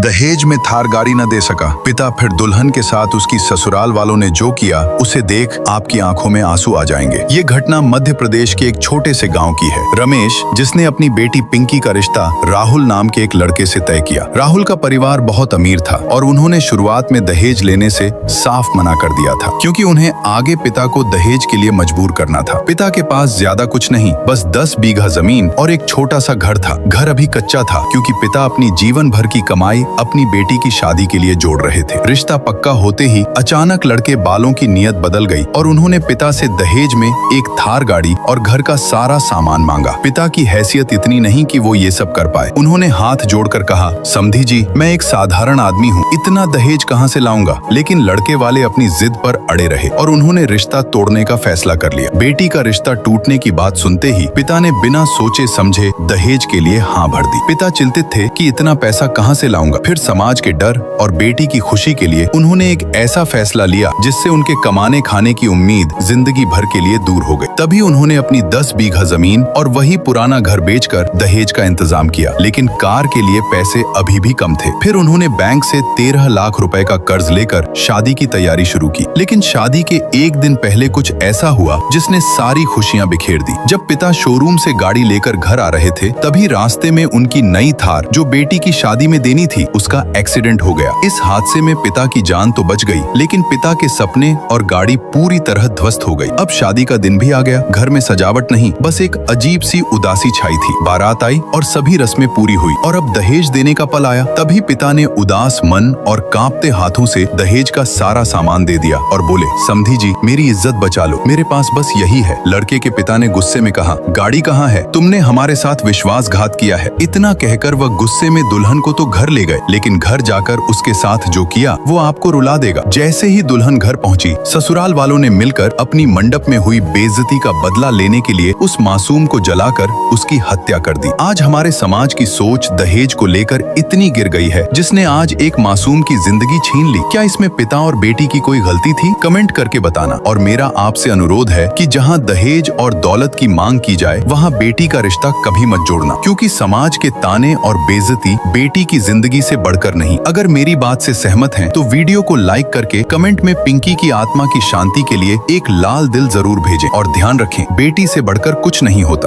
दहेज में थार गाड़ी न दे सका पिता, फिर दुल्हन के साथ उसकी ससुराल वालों ने जो किया उसे देख आपकी आंखों में आंसू आ जाएंगे। ये घटना मध्य प्रदेश के एक छोटे से गांव की है। रमेश, जिसने अपनी बेटी पिंकी का रिश्ता राहुल नाम के एक लड़के से तय किया। राहुल का परिवार बहुत अमीर था और उन्होंने शुरुआत में दहेज लेने से साफ मना कर दिया था, क्योंकि उन्हें आगे पिता को दहेज के लिए मजबूर करना था। पिता के पास ज्यादा कुछ नहीं, बस 10 बीघा जमीन और एक छोटा सा घर था। घर अभी कच्चा था क्योंकि पिता अपनी जीवन भर की कमाई अपनी बेटी की शादी के लिए जोड़ रहे थे। रिश्ता पक्का होते ही अचानक लड़के बालों की नियत बदल गई और उन्होंने पिता से दहेज में एक थार गाड़ी और घर का सारा सामान मांगा। पिता की हैसियत इतनी नहीं कि वो ये सब कर पाए। उन्होंने हाथ जोड़कर कहा, समधी जी, मैं एक साधारण आदमी हूँ, इतना दहेज कहाँ से लाऊंगा। लेकिन लड़के वाले अपनी जिद पर अड़े रहे और उन्होंने रिश्ता तोड़ने का फैसला कर लिया। बेटी का रिश्ता टूटने की बात सुनते ही पिता ने बिना सोचे समझे दहेज के लिए हाँ भर दी। पिता चिंतित थे कि इतना पैसा कहाँ से लाऊंगा। फिर समाज के डर और बेटी की खुशी के लिए उन्होंने एक ऐसा फैसला लिया जिससे उनके कमाने खाने की उम्मीद जिंदगी भर के लिए दूर हो गई। तभी उन्होंने अपनी 10 बीघा जमीन और वही पुराना घर बेचकर दहेज का इंतजाम किया। लेकिन कार के लिए पैसे अभी भी कम थे। फिर उन्होंने बैंक से 13 लाख रुपए का कर्ज लेकर शादी की तैयारी शुरू की। लेकिन शादी के एक दिन पहले कुछ ऐसा हुआ जिसने सारी खुशियां बिखेर दी। जब पिता शोरूम से गाड़ी लेकर घर आ रहे थे, तभी रास्ते में उनकी नई थार जो बेटी की शादी में देनी थी, उसका एक्सीडेंट हो गया। इस हादसे में पिता की जान तो बच गई, लेकिन पिता के सपने और गाड़ी पूरी तरह ध्वस्त हो गई। अब शादी का दिन भी आ गया। घर में सजावट नहीं, बस एक अजीब सी उदासी छाई थी। बारात आई और सभी रस्में पूरी हुई और अब दहेज देने का पल आया। तभी पिता ने उदास मन और कांपते हाथों से दहेज का सारा सामान दे दिया और बोले, समधी जी, मेरी इज्जत बचा लो, मेरे पास बस यही है। लड़के के पिता ने गुस्से में कहा, गाड़ी कहाँ है? तुमने हमारे साथ विश्वासघात किया है। इतना कहकर वह गुस्से में दुल्हन को तो घर ले गए, लेकिन घर जाकर उसके साथ जो किया वो आपको रुला देगा। जैसे ही दुल्हन घर पहुंची, ससुराल वालों ने मिलकर अपनी मंडप में हुई बेइज्जती का बदला लेने के लिए उस मासूम को जलाकर उसकी हत्या कर दी। आज हमारे समाज की सोच दहेज को लेकर इतनी गिर गई है, जिसने आज एक मासूम की जिंदगी छीन ली। क्या इसमें पिता और बेटी की कोई गलती थी? कमेंट करके बताना। और मेरा आपसे अनुरोध है कि जहां दहेज और दौलत की मांग की जाए, वहां बेटी का रिश्ता कभी मत जोड़ना, क्योंकि समाज के ताने और बेइज्जती बेटी की जिंदगी से बढ़कर नहीं। अगर मेरी बात से सहमत हैं, तो वीडियो को लाइक करके कमेंट में पिंकी की आत्मा की शांति के लिए एक लाल दिल जरूर भेजें। और ध्यान रखें, बेटी से बढ़कर कुछ नहीं होता।